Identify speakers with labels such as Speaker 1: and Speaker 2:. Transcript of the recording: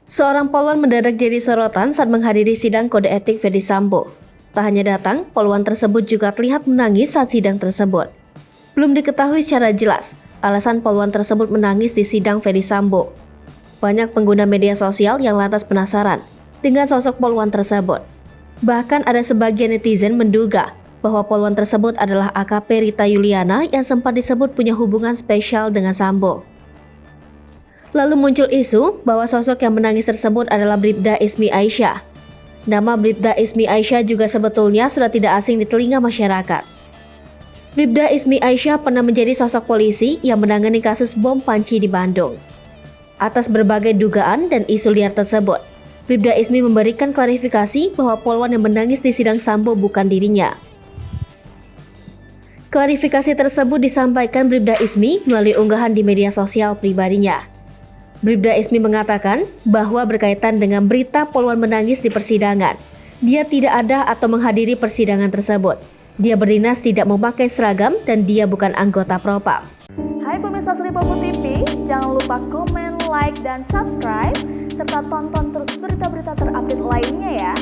Speaker 1: Seorang polwan mendadak jadi sorotan saat menghadiri sidang kode etik Ferdy Sambo. Tak hanya datang, polwan tersebut juga terlihat menangis saat sidang tersebut. Belum diketahui secara jelas alasan polwan tersebut menangis di sidang Ferdy Sambo. Banyak pengguna media sosial yang lantas penasaran dengan sosok polwan tersebut. Bahkan ada sebagian netizen menduga bahwa polwan tersebut adalah AKP Rita Yuliana yang sempat disebut punya hubungan spesial dengan Sambo. Lalu muncul isu bahwa sosok yang menangis tersebut adalah Bribda Ismi Aisyah. Nama Bribda Ismi Aisyah juga sebetulnya sudah tidak asing di telinga masyarakat. Bribda Ismi Aisyah pernah menjadi sosok polisi yang menangani kasus bom panci di Bandung. Atas berbagai dugaan dan isu liar tersebut, Bribda Ismi memberikan klarifikasi bahwa polwan yang menangis di sidang Sambo bukan dirinya. Klarifikasi tersebut disampaikan Bribda Ismi melalui unggahan di media sosial pribadinya. Bribda Ismi mengatakan bahwa berkaitan dengan berita polwan menangis di persidangan, dia tidak ada atau menghadiri persidangan tersebut. Dia berdinas tidak memakai seragam dan dia bukan anggota Propam.
Speaker 2: Hai pemirsa Sri Popo TV, jangan lupa komen, like, dan subscribe, serta tonton terus berita-berita terupdate lainnya ya.